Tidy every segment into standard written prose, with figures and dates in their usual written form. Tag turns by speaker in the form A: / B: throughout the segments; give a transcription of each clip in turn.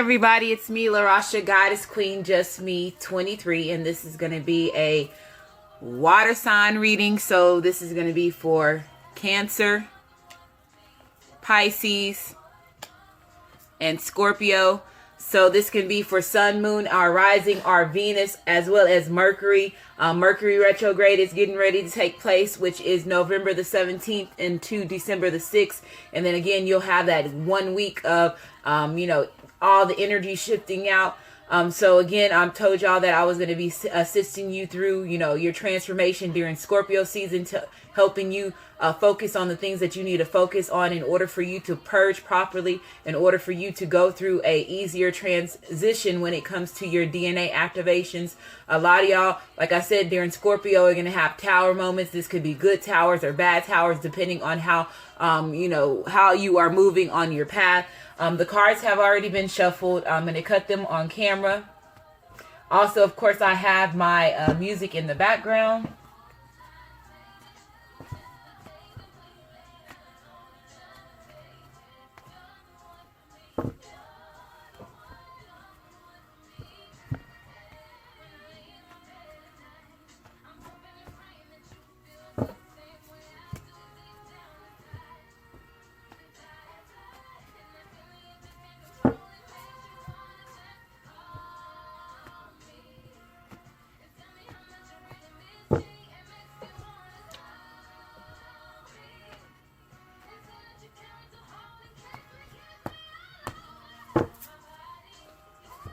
A: Everybody, it's me, LaRasha, Goddess Queen, Just Me 23, and this is going to be a water sign reading. So this is going to be for Cancer, Pisces, and Scorpio. So this can be for Sun, Moon, our rising, our Venus, as well as Mercury. Mercury retrograde is getting ready to take place, which is November the 17th into December the 6th. And then again, you'll have that 1 week of, all the energy shifting out. So again, I told y'all that I was going to be assisting you through, your transformation during Scorpio season, to helping you focus on the things that you need to focus on in order for you to purge properly, in order for you to go through a easier transition when it comes to your DNA activations. A lot of y'all, like I said, during Scorpio, are going to have tower moments. This could be good towers or bad towers, depending on how, how you are moving on your path. The cards have already been shuffled. I'm going to cut them on camera. Also, of course, I have my music in the background.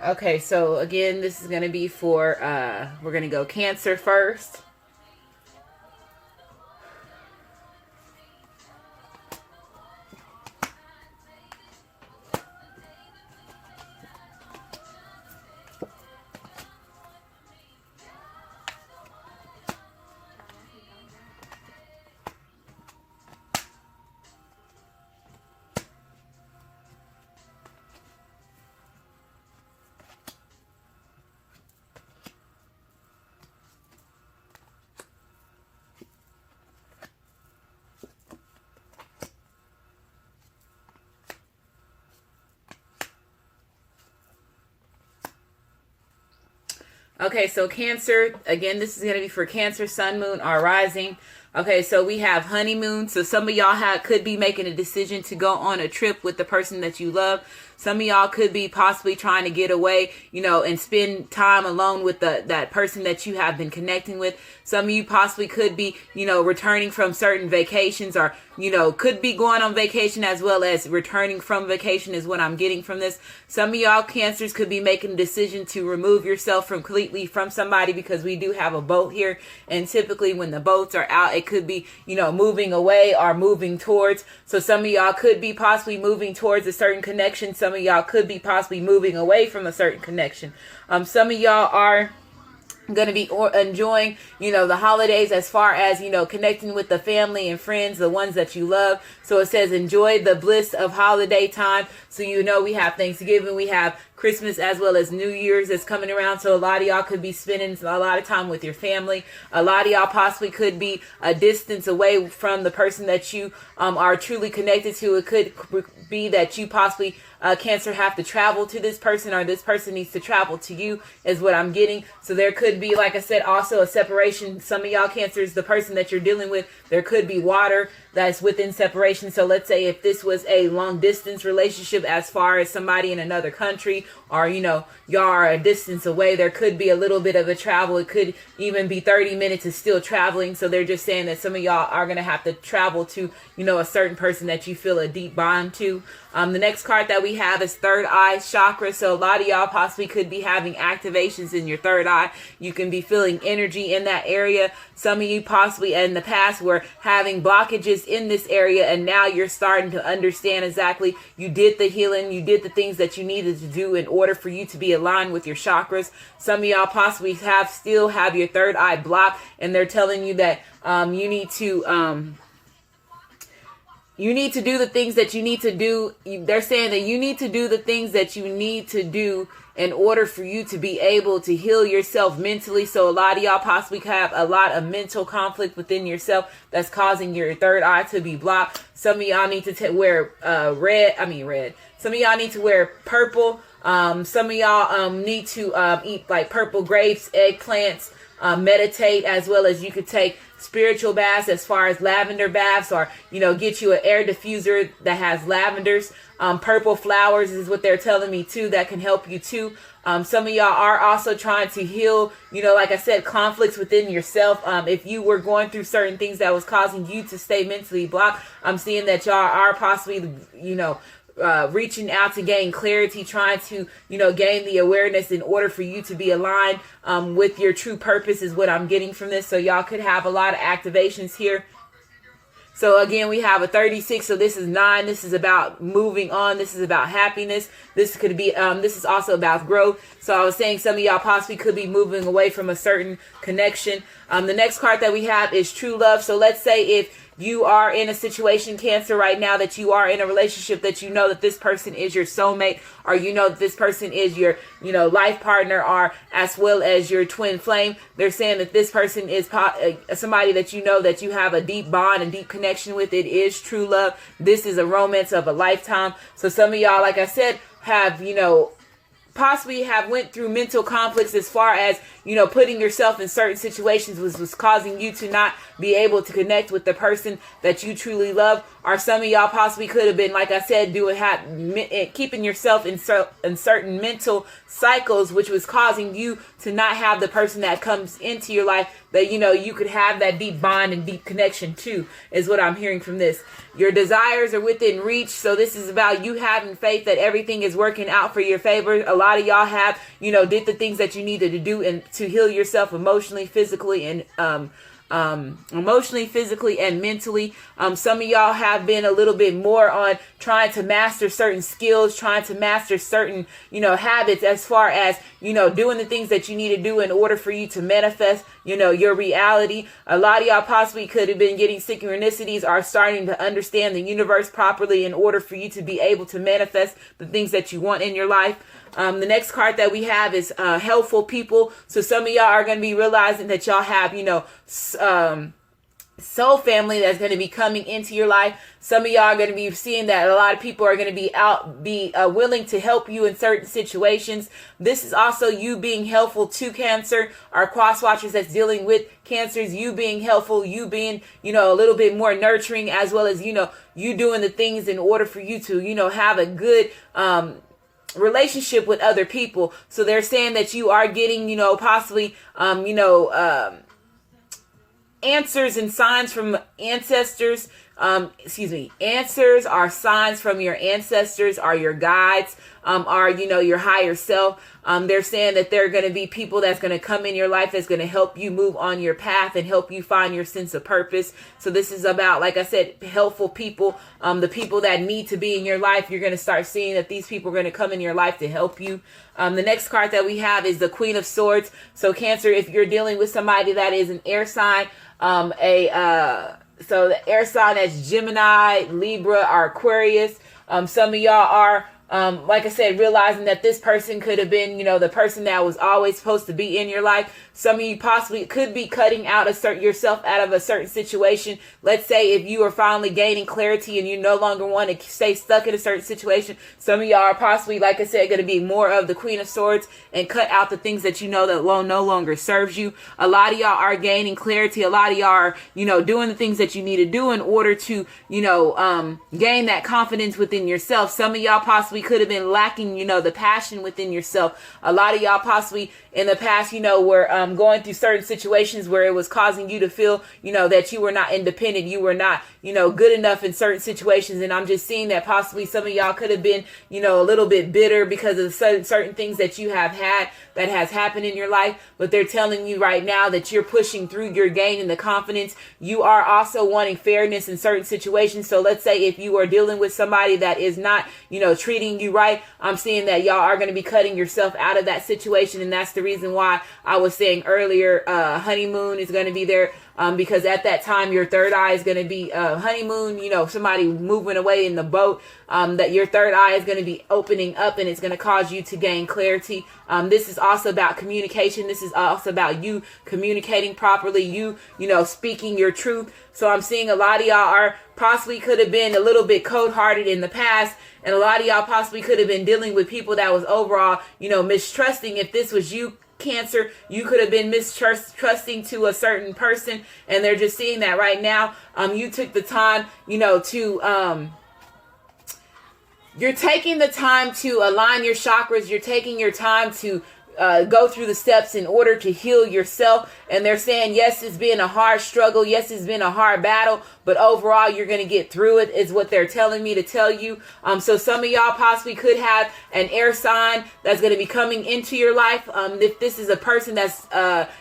A: Okay, so again, this is going to be for, we're going to go Cancer first. Okay, so Cancer, again, this is going to be for Cancer, Sun, Moon, or Rising. Okay, so we have honeymoon. So some of y'all could be making a decision to go on a trip with the person that you love. Some of y'all could be possibly trying to get away, and spend time alone with that person that you have been connecting with. Some of you possibly could be, returning from certain vacations, or, could be going on vacation as well as returning from vacation is what I'm getting from this. Some of y'all Cancers could be making a decision to remove yourself completely from somebody, because we do have a boat here. And typically when the boats are out, it could be, moving away or moving towards. So some of y'all could be possibly moving towards a certain connection. Some of y'all could be possibly moving away from a certain connection. Some of y'all are going to be enjoying, the holidays, as far as, connecting with the family and friends, the ones that you love. So it says enjoy the bliss of holiday time. So, we have Thanksgiving, we have Christmas, as well as New Year's that's coming around. So a lot of y'all could be spending a lot of time with your family. A lot of y'all possibly could be a distance away from the person that you are truly connected to. It could be that you possibly, Cancer, have to travel to this person, or this person needs to travel to you, is what I'm getting. So there could be, like I said, also a separation. Some of y'all Cancers, the person that you're dealing with, there could be water that's within separation. So let's say if this was a long distance relationship, as far as somebody in another country, or y'all are a distance away, there could be a little bit of a travel. It could even be 30 minutes is still traveling. So they're just saying that some of y'all are going to have to travel to, a certain person that you feel a deep bond to. The next card that we have is third eye chakra. So a lot of y'all possibly could be having activations in your third eye. You can be feeling energy in that area. Some of you possibly in the past were having blockages in this area, and now you're starting to understand exactly, you did the healing, you did the things that you needed to do in order for you to be aligned with your chakras. Some of y'all possibly still have your third eye blocked, and they're telling you that you need to You need to do the things that you need to do. They're saying that you need to do the things that you need to do in order for you to be able to heal yourself mentally. So a lot of y'all possibly have a lot of mental conflict within yourself that's causing your third eye to be blocked. Some of y'all need to wear red. Some of y'all need to wear purple Some of y'all need to eat like purple grapes, eggplants, meditate, as well as you could take spiritual baths as far as lavender baths, or get you an air diffuser that has lavenders. Purple flowers is what they're telling me too, that can help you too. Some of y'all are also trying to heal, like I said, conflicts within yourself. If you were going through certain things that was causing you to stay mentally blocked, I'm seeing that y'all are possibly, reaching out to gain clarity, trying to, gain the awareness in order for you to be aligned with your true purpose is what I'm getting from this. So y'all could have a lot of activations here. So again, we have a 36. So this is 9. This is about moving on. This is about happiness. This could be, this is also about growth. So I was saying some of y'all possibly could be moving away from a certain connection. The next card that we have is true love. So let's say if you are in a situation, Cancer, right now, that you are in a relationship, that that this person is your soulmate, or that this person is your, life partner, or as well as your twin flame. They're saying that this person is somebody that that you have a deep bond and deep connection with. It is true love. This is a romance of a lifetime. So some of y'all, like I said, have, possibly have went through mental conflicts as far as, putting yourself in certain situations was causing you to not be able to connect with the person that you truly love. Or some of y'all possibly could have been, like I said, keeping yourself in certain mental cycles, which was causing you to not have the person that comes into your life that, you could have that deep bond and deep connection to, is what I'm hearing from this. Your desires are within reach. So this is about you having faith that everything is working out for your favor. A lot of y'all have, did the things that you needed to do and to heal yourself emotionally, physically, and mentally. Some of y'all have been a little bit more on trying to master certain skills, trying to master certain, habits, as far as, doing the things that you need to do in order for you to manifest, your reality. A lot of y'all possibly could have been getting synchronicities, or starting to understand the universe properly in order for you to be able to manifest the things that you want in your life. The next card that we have is helpful people. So some of y'all are going to be realizing that y'all have, soul family that's going to be coming into your life. Some of y'all are going to be seeing that a lot of people are going to be willing to help you in certain situations. This is also you being helpful to Cancer, or cross watchers that's dealing with Cancers. You being helpful, you being, a little bit more nurturing, as well as, you doing the things in order for you to, have a good, relationship with other people. So they're saying that you are getting, possibly, answers and signs from ancestors. Answers are signs from your ancestors, are your guides, are, your higher self. They're saying that there are going to be people that's going to come in your life that's going to help you move on your path and help you find your sense of purpose. So this is about, like I said, helpful people, the people that need to be in your life. You're going to start seeing that these people are going to come in your life to help you. The next card that we have is the Queen of Swords. So Cancer, if you're dealing with somebody that is an air sign, so the air sign that's Gemini, Libra, or Aquarius. Some of y'all are, like I said, realizing that this person could have been, the person that was always supposed to be in your life. Some of you possibly could be cutting out yourself out of a certain situation. Let's say if you are finally gaining clarity and you no longer want to stay stuck in a certain situation. Some of y'all are possibly, like I said, going to be more of the Queen of Swords and cut out the things that that no longer serves you. A lot of y'all are gaining clarity. A lot of y'all are, doing the things that you need to do in order to, gain that confidence within yourself. Some of y'all possibly could have been lacking, the passion within yourself. A lot of y'all possibly in the past, were going through certain situations where it was causing you to feel, that you were not independent. You were not, good enough in certain situations. And I'm just seeing that possibly some of y'all could have been, a little bit bitter because of certain things that you have had that has happened in your life. But they're telling you right now that you're pushing through, you're gaining the confidence. You are also wanting fairness in certain situations. So let's say if you are dealing with somebody that is not, treating you right, I'm seeing that y'all are going to be cutting yourself out of that situation. And that's the reason why I was saying earlier, honeymoon is going to be there. because at that time your third eye is going to be honeymoon, you know, somebody moving away in the boat, that your third eye is going to be opening up, and it's going to cause you to gain clarity. This is also about communication. This is also about you communicating properly, you know, speaking your truth. So I'm seeing a lot of y'all are possibly could have been a little bit cold-hearted in the past, and a lot of y'all possibly could have been dealing with people that was overall, you know, mistrusting. If this was you, Cancer, you could have been mistrusting to a certain person, and they're just seeing that right now. You took the time, you know, to you're taking the time to align your chakras. You're taking your time to go through the steps in order to heal yourself. And they're saying, yes, it's been a hard struggle. Yes, it's been a hard battle, but overall you're going to get through it, is what they're telling me to tell you. So some of y'all possibly could have an air sign that's going to be coming into your life. If this is a person that's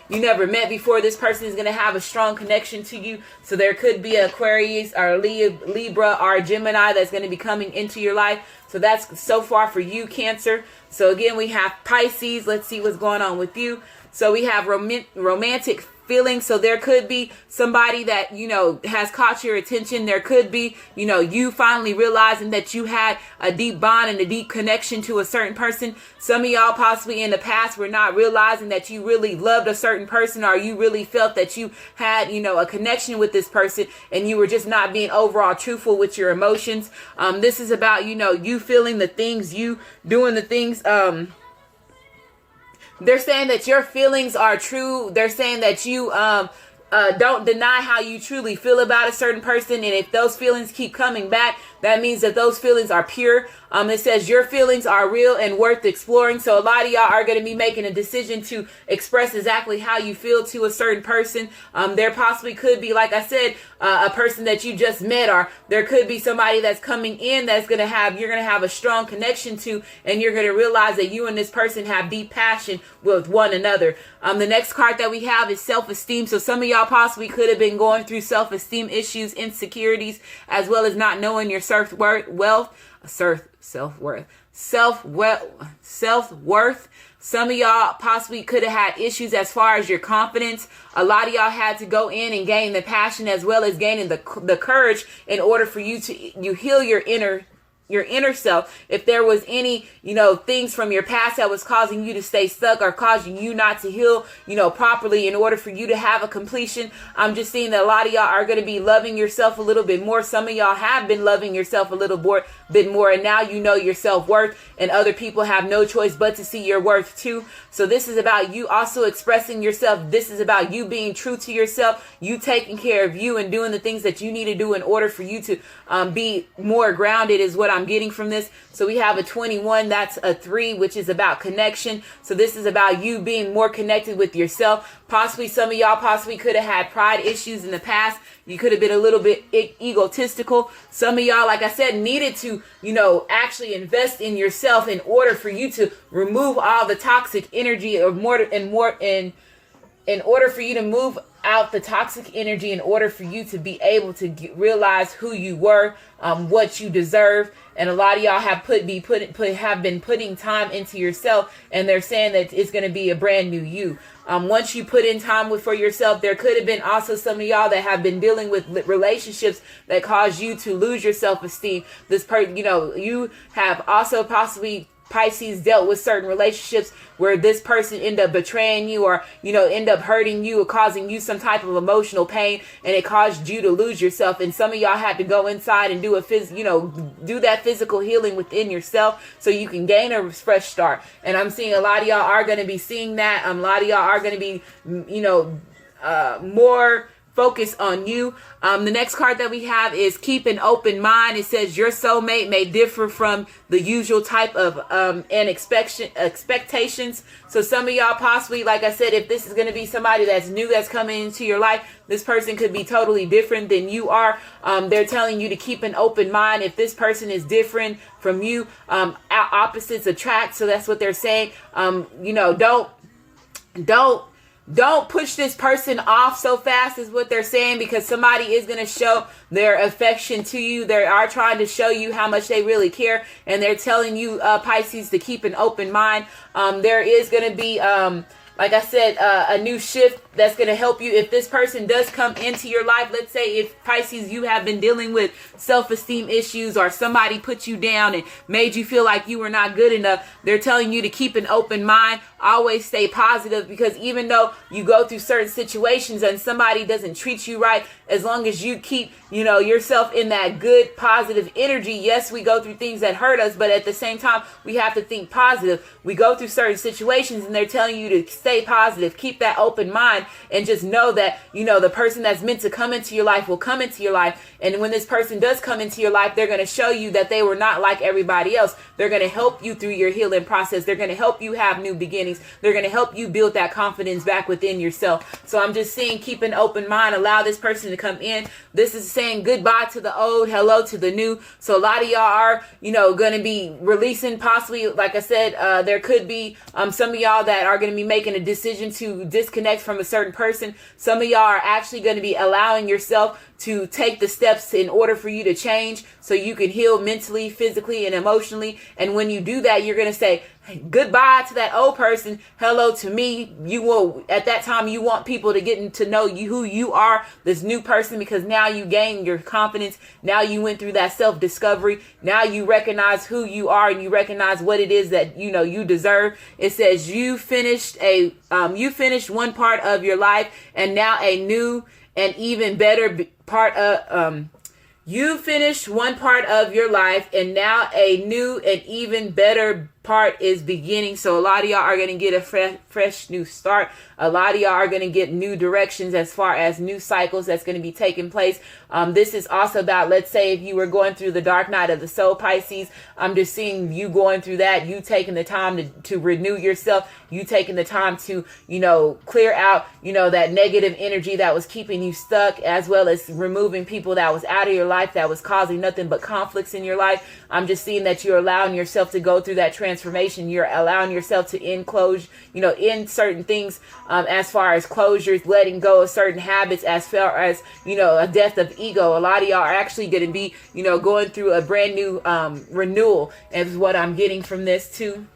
A: you never met before, this person is going to have a strong connection to you. So there could be an Aquarius or Libra or Gemini that's going to be coming into your life. So that's so far for you, Cancer. So again, we have Pisces. Let's see what's going on with you. So we have romantic feelings. So there could be somebody that, you know, has caught your attention. There could be, you know, you finally realizing that you had a deep bond and a deep connection to a certain person. Some of y'all possibly in the past were not realizing that you really loved a certain person, or you really felt that you had, you know, a connection with this person, and you were just not being overall truthful with your emotions. This is about, you know, you feeling the things, you doing the things, they're saying that your feelings are true. They're saying that you don't deny how you truly feel about a certain person. And if those feelings keep coming back, that means that those feelings are pure. It says your feelings are real and worth exploring. So a lot of y'all are going to be making a decision to express exactly how you feel to a certain person. There possibly could be, like I said, a person that you just met, or there could be somebody that's coming in that's going to have, you're going to have a strong connection to, and you're going to realize that you and this person have deep passion with one another. The next card that we have is self-esteem. So some of y'all possibly could have been going through self-esteem issues, insecurities, as well as not knowing your self-worth. Some of y'all possibly could have had issues as far as your confidence. A lot of y'all had to go in and gain the passion as well as gaining the courage in order for you to heal your inner self. If there was any, you know, things from your past that was causing you to stay stuck or causing you not to heal, you know, properly in order for you to have a completion, I'm just seeing that a lot of y'all are going to be loving yourself a little bit more. Some of y'all have been loving yourself a little bit more, and now you know your self-worth, and other people have no choice but to see your worth too. So this is about you also expressing yourself. This is about you being true to yourself, you taking care of you and doing the things that you need to do in order for you to be more grounded, is what I'm getting from this. So we have a 21, that's a 3, which is about connection. So this is about you being more connected with yourself. Possibly some of y'all possibly could have had pride issues in the past. You could have been a little bit egotistical. Some of y'all, like I said, needed to, you know, actually invest in yourself in order for you to remove all the toxic energy, or in order for you to move out the toxic energy, in order for you to be able to realize who you were, what you deserve. And a lot of y'all have been putting time into yourself, and they're saying that it's going to be a brand new you. Once you put in time for yourself, there could have been also some of y'all that have been dealing with relationships that caused you to lose your self-esteem. You know, you have also possibly, Pisces, dealt with certain relationships where this person end up betraying you, or, you know, end up hurting you or causing you some type of emotional pain, and it caused you to lose yourself. And some of y'all had to go inside and do do that physical healing within yourself so you can gain a fresh start. And I'm seeing a lot of y'all are going to be seeing that. A lot of y'all are going to be, you know, more focus on you. The next card that we have is keep an open mind. It says your soulmate may differ from the usual type of expectations. So some of y'all possibly, like I said, if this is going to be somebody that's new, that's coming into your life, this person could be totally different than you are. They're telling you to keep an open mind. If this person is different from you, opposites attract. So that's what they're saying. You know, don't push this person off so fast, is what they're saying, because somebody is going to show their affection to you. They are trying to show you how much they really care, and they're telling you, Pisces, to keep an open mind. There is going to be like I said, a new shift that's going to help you. If this person does come into your life, let's say if Pisces, you have been dealing with self-esteem issues, or somebody put you down and made you feel like you were not good enough, they're telling you to keep an open mind. Always stay positive, because even though you go through certain situations and somebody doesn't treat you right, as long as you keep, yourself in that good, positive energy. Yes, we go through things that hurt us, but at the same time, we have to think positive. We go through certain situations and they're telling you to stay positive, keep that open mind, and just know that, the person that's meant to come into your life will come into your life. And when this person does come into your life, they're going to show you that they were not like everybody else. They're going to help you through your healing process. They're going to help you have new beginnings. They're going to help you build that confidence back within yourself. So I'm just saying, keep an open mind. Allow this person to come in. This is saying goodbye to the old, hello to the new. So a lot of y'all are, going to be releasing, possibly, like I said, there could be some of y'all that are going to be making a decision to disconnect from a certain person. Some of y'all are actually going to be allowing yourself to take the steps in order for you to change, so you can heal mentally, physically, and emotionally. And when you do that, you're going to say goodbye to that old person, hello to me. You will, at that time, you want people to get to know you, who you are, this new person, because now you gain your confidence. Now you went through that self-discovery. Now you recognize who you are, and you recognize what it is that you deserve. It says you finished one part of your life, and now a new and even better part of you finished one part of your life, and now a new and even better part is beginning. So a lot of y'all are going to get a fresh new start. A lot of y'all are going to get new directions as far as new cycles that's going to be taking place. This is also about, let's say if you were going through the dark night of the soul, Pisces, I'm just seeing you going through that, you taking the time to renew yourself, you taking the time to, clear out, that negative energy that was keeping you stuck, as well as removing people that was out of your life that was causing nothing but conflicts in your life. I'm just seeing that you're allowing yourself to go through that transformation. You're allowing yourself to end certain things, as far as closures, letting go of certain habits, as far as, a death of ego. A lot of y'all are actually going to be, going through a brand new renewal, is what I'm getting from this too.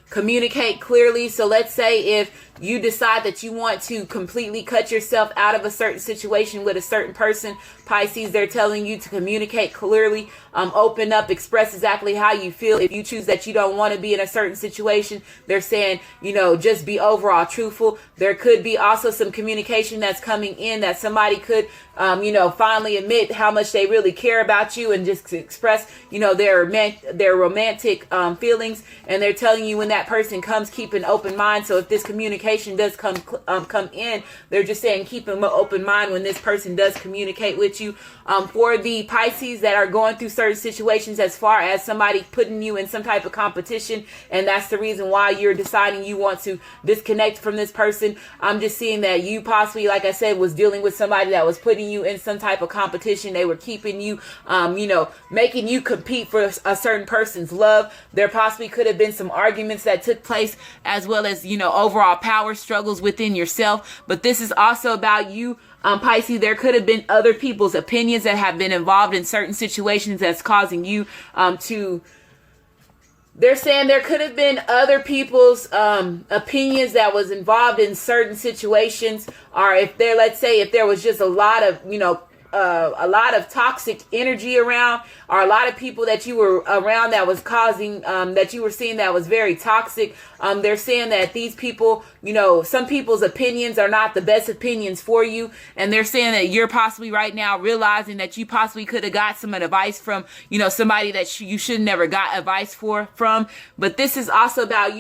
A: Communicate clearly. So let's say if you decide that you want to completely cut yourself out of a certain situation with a certain person, Pisces, they're telling you to communicate clearly, open up, express exactly how you feel. If you choose that you don't want to be in a certain situation, they're saying, just be overall truthful. There could be also some communication that's coming in that somebody could, finally admit how much they really care about you, and just express, their romantic feelings. And they're telling you when that person comes, keep an open mind. So if this communication does come in, they're just saying keep an open mind when this person does communicate with you. For the Pisces that are going through certain situations, as far as somebody putting you in some type of competition, and that's the reason why you're deciding you want to disconnect from this person, I'm just seeing that you possibly, like I said, was dealing with somebody that was putting you in some type of competition. They were keeping you, making you compete for a certain person's love. There possibly could have been some arguments that took place, as well as, overall power struggles within yourself. But this is also about you, Pisces. There could have been other people's opinions that have been involved in certain situations that's causing you they're saying there could have been other people's opinions that was involved in certain situations, or if there, let's say if there was just a lot of toxic energy around, or a lot of people that you were around that was causing, that you were seeing that was very toxic. They're saying that these people, some people's opinions are not the best opinions for you. And they're saying that you're possibly right now realizing that you possibly could have got some advice from, somebody that you should never got advice from. But this is also about,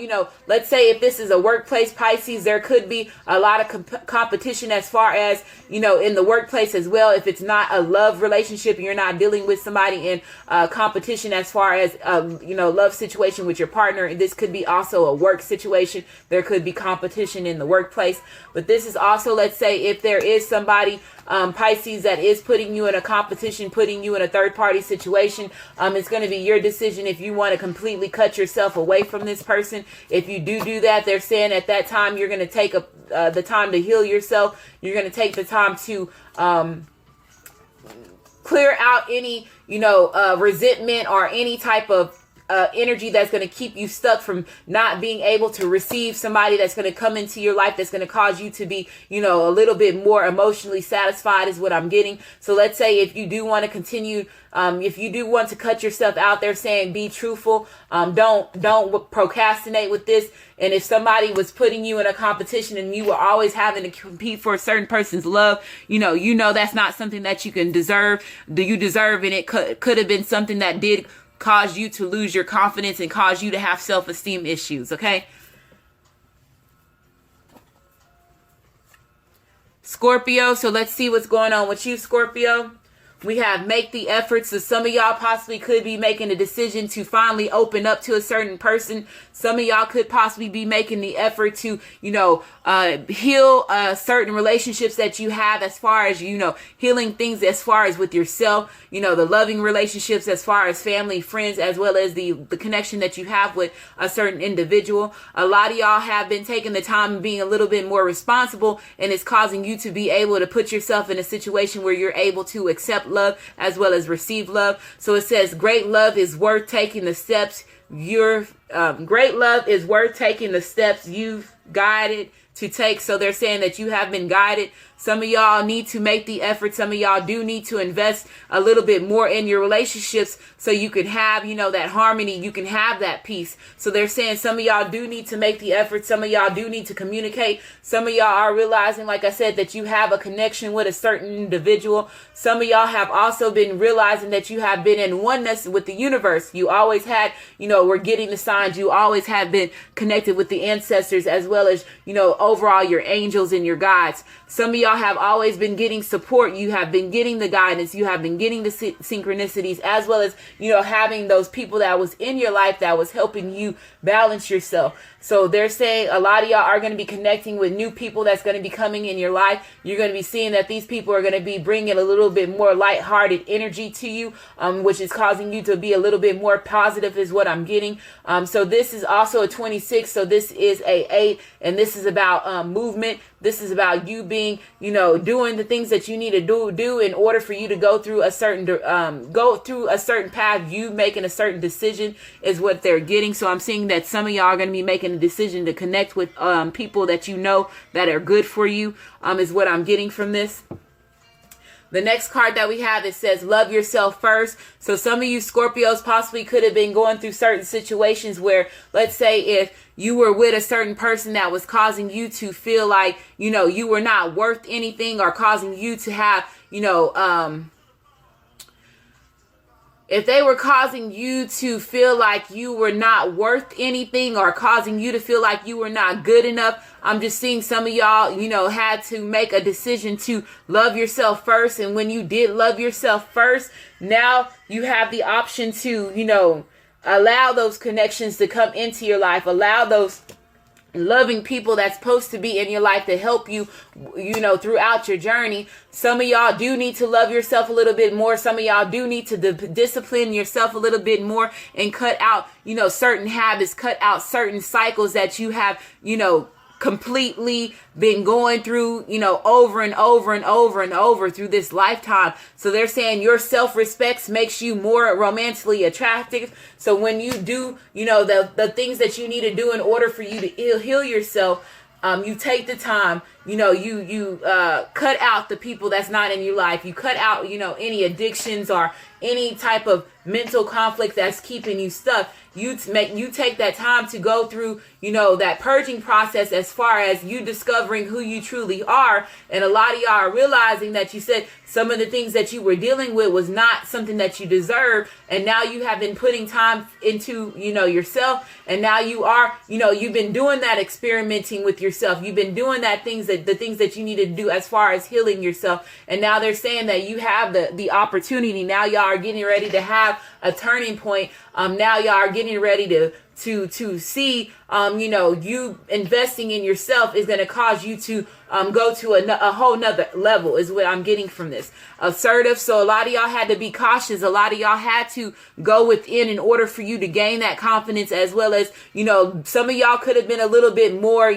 A: let's say if this is a workplace, Pisces, there could be a lot of competition as far as, in the workplace as well. If it's not a love relationship, you're not dealing with somebody in competition as far as, love situation with your partner. This could be also a work situation. There could be competition in the workplace. But this is also, let's say if there is somebody, Pisces, that is putting you in a competition, putting you in a third party situation, it's going to be your decision if you want to completely cut yourself away from this person. If you do that, they're saying at that time you're going to take the time to heal yourself. You're going to take the time to clear out any resentment or any type of energy that's going to keep you stuck from not being able to receive somebody that's going to come into your life that's going to cause you to be, a little bit more emotionally satisfied is what I'm getting. So let's say if you do want to continue, if you do want to cut yourself out there, saying be truthful, don't procrastinate with this. And if somebody was putting you in a competition and you were always having to compete for a certain person's love, that's not something that you can deserve. Do you deserve? And it could have been something that did cause you to lose your confidence and cause you to have self-esteem issues. Okay. Scorpio. So let's see what's going on with you, Scorpio. We have make the effort. So some of y'all possibly could be making a decision to finally open up to a certain person. Some of y'all could possibly be making the effort to, heal certain relationships that you have, as far as, healing things as far as with yourself, the loving relationships as far as family, friends, as well as the connection that you have with a certain individual. A lot of y'all have been taking the time and being a little bit more responsible, and it's causing you to be able to put yourself in a situation where you're able to accept love as well as receive love. So it says great love is worth taking the steps. Great love is worth taking the steps you've guided to take. So they're saying that you have been guided. Some of y'all need to make the effort. Some of y'all do need to invest a little bit more in your relationships so you can have, that harmony. You can have that peace. So they're saying some of y'all do need to make the effort. Some of y'all do need to communicate. Some of y'all are realizing, like I said, that you have a connection with a certain individual. Some of y'all have also been realizing that you have been in oneness with the universe. You always had, we're getting the signs. You always have been connected with the ancestors, as well as, overall your angels and your guides. Some of y'all have always been getting support. You have been getting the guidance. You have been getting the synchronicities, as well as, having those people that was in your life that was helping you balance yourself. So they're saying a lot of y'all are going to be connecting with new people that's going to be coming in your life. You're going to be seeing that these people are going to be bringing a little bit more lighthearted energy to you, which is causing you to be a little bit more positive is what I'm getting. So this is also a 26. So this is a 8, and this is about movement. This is about you being, doing the things that you need to do in order for you to go through a certain path. You making a certain decision is what they're getting. So I'm seeing that some of y'all are going to be making a decision to connect with people that that are good for you, is what I'm getting from this. The next card that we have, it says love yourself first. So some of you Scorpios possibly could have been going through certain situations where, let's say if you were with a certain person that was causing you to feel like, you were not worth anything, or causing you to have, if they were causing you to feel like you were not worth anything, or causing you to feel like you were not good enough, I'm just seeing some of y'all, had to make a decision to love yourself first. And when you did love yourself first, now you have the option to, allow those connections to come into your life. Allow those loving people that's supposed to be in your life to help you, throughout your journey. Some of y'all do need to love yourself a little bit more. Some of y'all do need to discipline yourself a little bit more and cut out, certain habits, cut out certain cycles that you have, completely been going through, over and over and over and over through this lifetime. So they're saying your self-respect makes you more romantically attractive. So when you do, the things that you need to do in order for you to heal yourself, you take the time, you cut out the people that's not in your life. You cut out, any addictions or any type of mental conflict that's keeping you stuck. You take that time to go through, that purging process, as far as you discovering who you truly are. And a lot of y'all are realizing that you said some of the things that you were dealing with was not something that you deserve. And now you have been putting time into, yourself. And now you are, you've been doing that experimenting with yourself. You've been doing the things that you need to do as far as healing yourself. And now they're saying that you have the opportunity. Now y'all are getting ready to have a turning point. Now y'all are getting ready to see, you investing in yourself is going to cause you to go to a whole nother level, is what I'm getting from this. Assertive. So a lot of y'all had to be cautious. A lot of y'all had to go within in order for you to gain that confidence, as well as, some of y'all could have been a little bit more,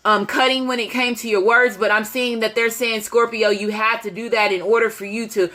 A: cutting when it came to your words. But I'm seeing that they're saying, Scorpio, you had to do that in order for you to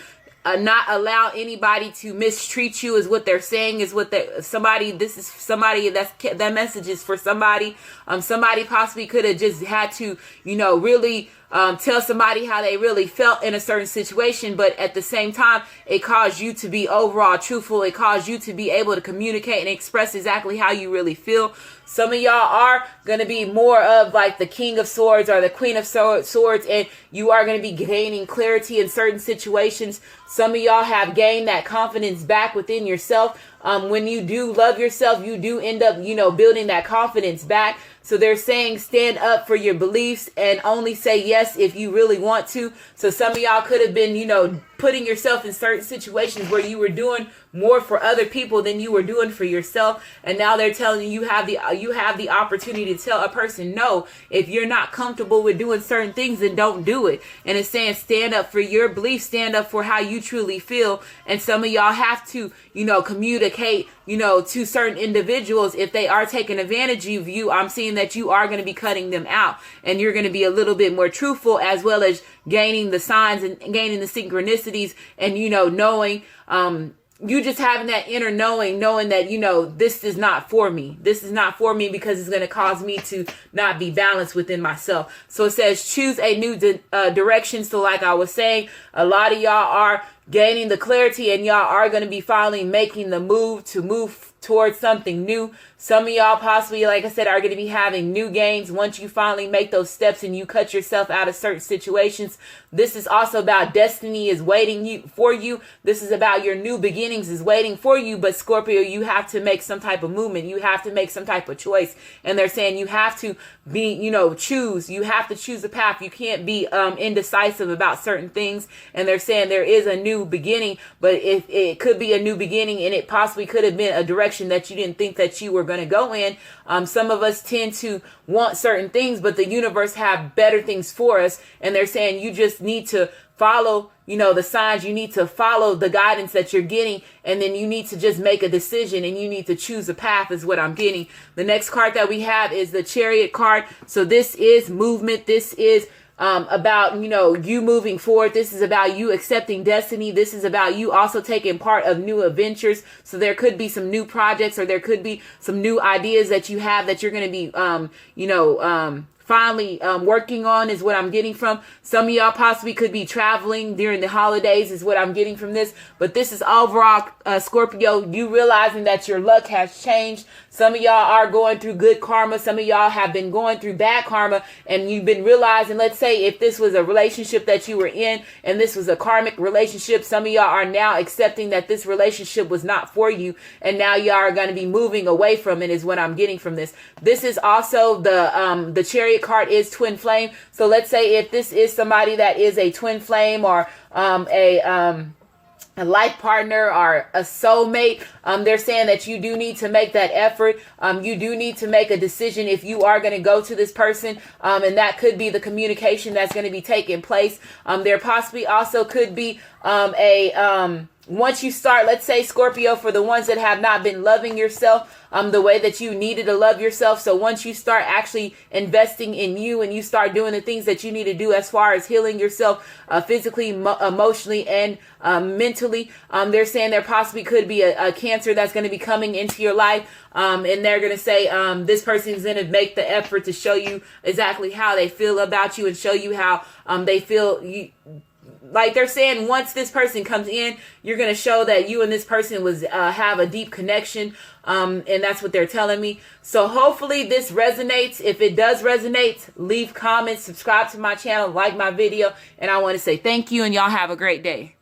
A: not allow anybody to mistreat you is what they're saying, is what this is somebody that message is for somebody. Somebody possibly could have just had to, really tell somebody how they really felt in a certain situation, but at the same time, it caused you to be overall truthful. It caused you to be able to communicate and express exactly how you really feel. Some of y'all are going to be more of like the King of Swords or the Queen of Swords, and you are going to be gaining clarity in certain situations. Some of y'all have gained that confidence back within yourself. When you do love yourself, you do end up, building that confidence back. So they're saying stand up for your beliefs and only say yes if you really want to. So some of y'all could have been, putting yourself in certain situations where you were doing more for other people than you were doing for yourself. And now they're telling you have the opportunity to tell a person no. If you're not comfortable with doing certain things, then don't do it. And it's saying stand up for your beliefs, stand up for how you truly feel. And some of y'all have to, communicate, to certain individuals. If they are taking advantage of you, I'm seeing that you are going to be cutting them out, and you're going to be a little bit more truthful, as well as gaining the signs and gaining the synchronicities, and knowing, you just having that inner knowing that, this is not for me. This is not for me because it's going to cause me to not be balanced within myself. So it says choose a new direction. So like I was saying, a lot of y'all are gaining the clarity, and y'all are going to be finally making the move towards something new. Some of y'all possibly, like I said, are going to be having new gains once you finally make those steps and you cut yourself out of certain situations. This is also about destiny is waiting for you. This is about your new beginnings is waiting for you. But Scorpio, you have to make some type of movement. You have to make some type of choice. And they're saying you have to be, choose. You have to choose a path. You can't be indecisive about certain things. And they're saying there is a new beginning, but it could be a new beginning, and it possibly could have been a direction that you didn't think that you were going to go in. Some of us tend to want certain things, but the universe have better things for us. And they're saying you just need to follow, the signs. You need to follow the guidance that you're getting. And then you need to just make a decision, and you need to choose a path is what I'm getting. The next card that we have is the Chariot card. So this is movement. This is about, you moving forward. This is about you accepting destiny. This is about you also taking part of new adventures. So there could be some new projects, or there could be some new ideas that you have that you're going to be, finally working on is what I'm getting from. Some of y'all possibly could be traveling during the holidays is what I'm getting from this. But this is overall, Scorpio, you realizing that your luck has changed. Some of y'all are going through good karma. Some of y'all have been going through bad karma, and you've been realizing, let's say if this was a relationship that you were in and this was a karmic relationship, some of y'all are now accepting that this relationship was not for you, and now y'all are going to be moving away from it is what I'm getting from this. This is also the Chariot card is twin flame. So let's say if this is somebody that is a twin flame, or a life partner or a soulmate, they're saying that you do need to make that effort. You do need to make a decision if you are going to go to this person, and that could be the communication that's going to be taking place. There possibly also could be once you start, let's say Scorpio, for the ones that have not been loving yourself the way that you needed to love yourself. So once you start actually investing in you, and you start doing the things that you need to do as far as healing yourself physically, emotionally, and mentally, they're saying there possibly could be a Cancer that's going to be coming into your life. And they're going to say this person is going to make the effort to show you exactly how they feel about you, and show you how they feel you. Like they're saying, once this person comes in, you're going to show that you and this person was have a deep connection. And that's what they're telling me. So hopefully this resonates. If it does resonate, leave comments, subscribe to my channel, like my video. And I want to say thank you, and y'all have a great day.